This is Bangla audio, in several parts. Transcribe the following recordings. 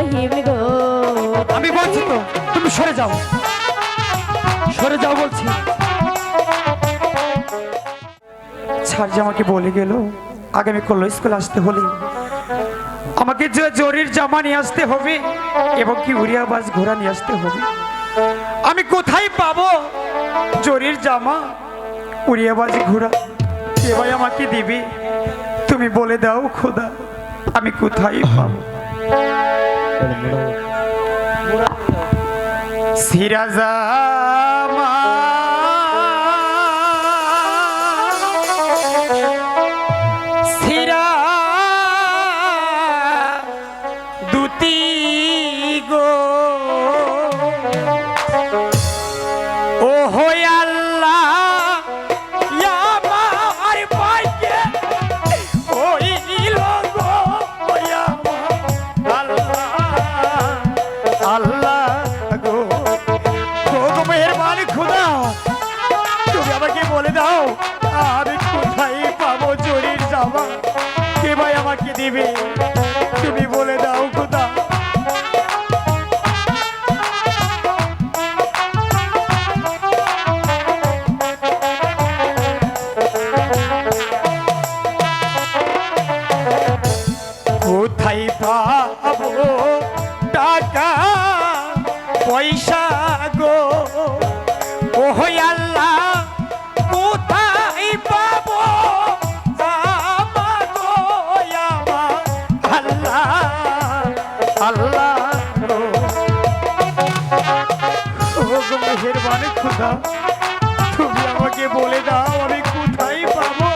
রহিম গো। আমি বলছি তো তুমি সরে যাও, সরে যাও বলছি। স্যার যে আমাকে বলে গেল আগামী কল স্কুল আসতে হলে আমাকে যে জরির জামা নিয়ে আসতে হবে এবং কি উড়িয়াবাজ ঘোড়া নিয়ে আসতে হবে। আমি কোথায় পাবো জরির জামা উড়িয়াবাজ ঘোড়া? কে ভাই আমাকে দিবে? তুমি বলে দাও খোদা, আমি কোথায় পাবো? সিরাজামা সিরা দুতি গো ও হয় আল্লাহ আমার পাইকে হইল গো আল্লাহ আল্লাহ গো মেহরবানি খোদা, তুমি আমাকে বলে দাও আমি কোথায় পাবো জরির জামা? কে ভাই আমাকে দিবে? তুমি বলে দাও খোদা। কোথায় পাবো টাকা পয়সা গো ও আল্লাহ, কোথায় পাবো জামা গো আমার আল্লাহ আল্লাহ গো মেহেরবানি খোদা, তুমি আমাকে বলে দাও আমি কোথায় পাবো?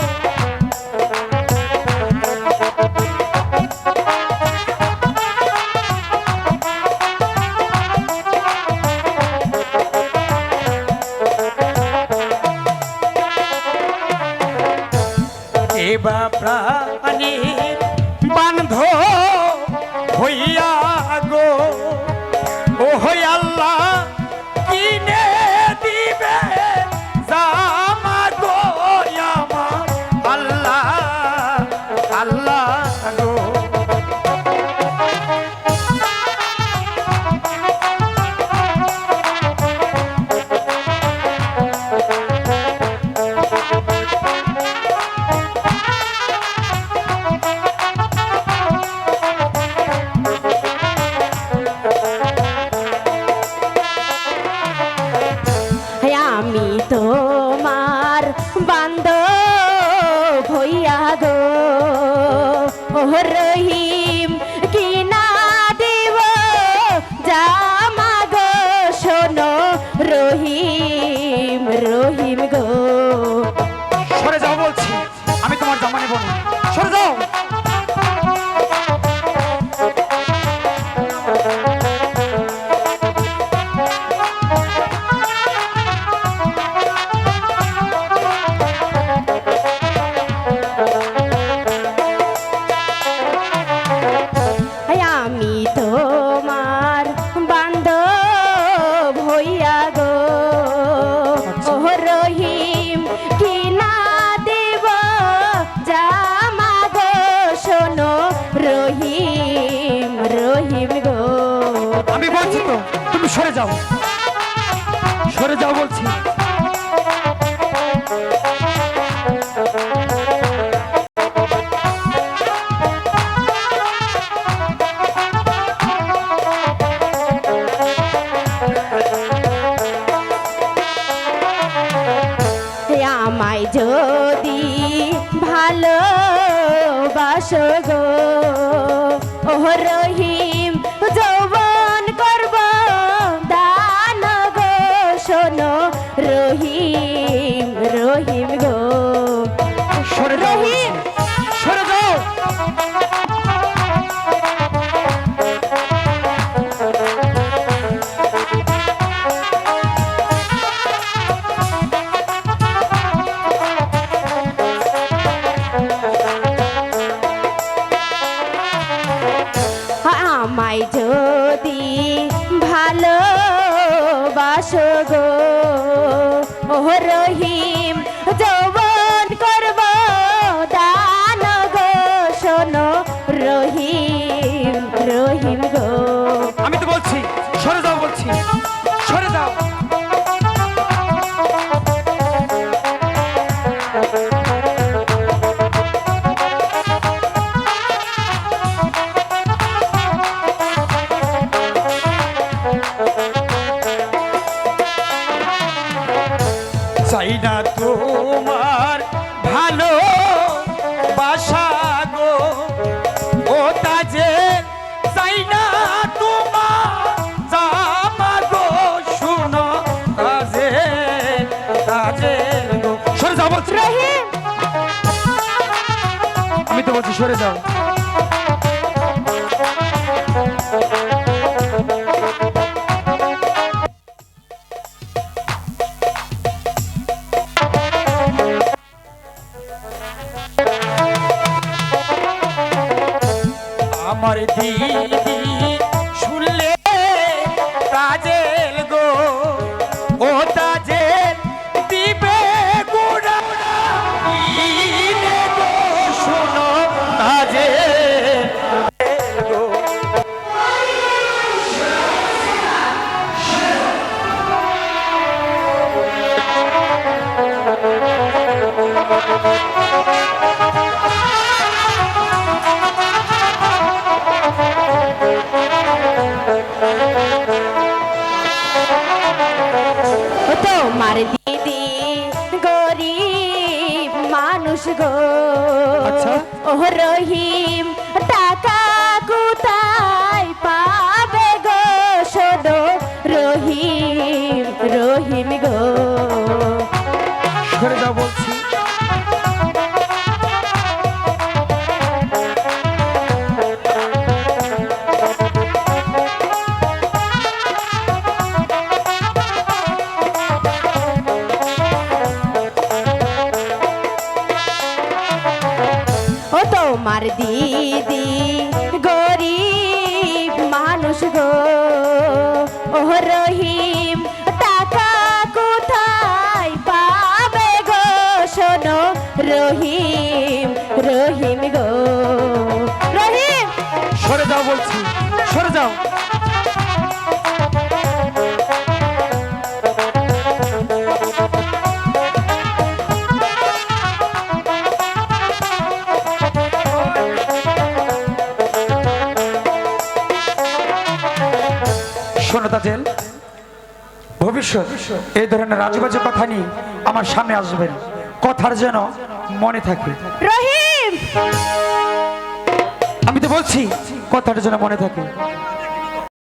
এবা প্রাণীর বান্ধ হইয়া গো ও আল্লাহ, কিনে দিবে জামা গো আমার আল্লাহ আল্লাহ গো। আমি তোমার বান্ধব হইয়া গো ও রহিম, কিনা দিব জামা গো শোনো রহিম রহিম গো। সরে যাও বলছি, আমি তোমার জামা নেব না, সরে যাও। আমি তোমার বান্ধব হইয়া গো ও রহিম, কিনা দেব জামা গো শোনো রহিম রহিম গো। আমি বলছি তো তুমি সরে যাও, সরে যাও বলছি। আমায় যদি ভালোবাসো গো ও রহিম, যৌবন করব দান গো শোনো রহিম রহিম গো। সরে যাও বলছি, সরে যাও। আমায় যদি ভালোবাসো গো ও রহিম, যৌবন করব দান গো শোনো রহিম রহিম গো। বলছি সরে যাও। আমার দিদি শুনলে তাজেল গো, ও তাজেল দিবে গুড়া দিনে গো, শোনো তাজেল গো। ও তোমার দিদি গরিব মানুষ গো, আচ্ছা। ও রহিম টাকা কোথায় পাবে গো, শোনো রহিম রহিম গো। সরে যাও বলছি। ও তোমার দিদি গরিব মানুষ গো, ও রহিম টাকা কোথায় পাবে গো, শোনো রহিম রহিম গো। রহিম সরে যাও বলছি, সরে যাও। শোনো তাজেল, ভবিষ্যৎ এই ধরনের রাজবাজে কথা নিয়ে আমার সামনে আসবেন, কথার যেন মনে থাকে। রহিম আমি তো বলছি কথাটা যেন মনে থাকে।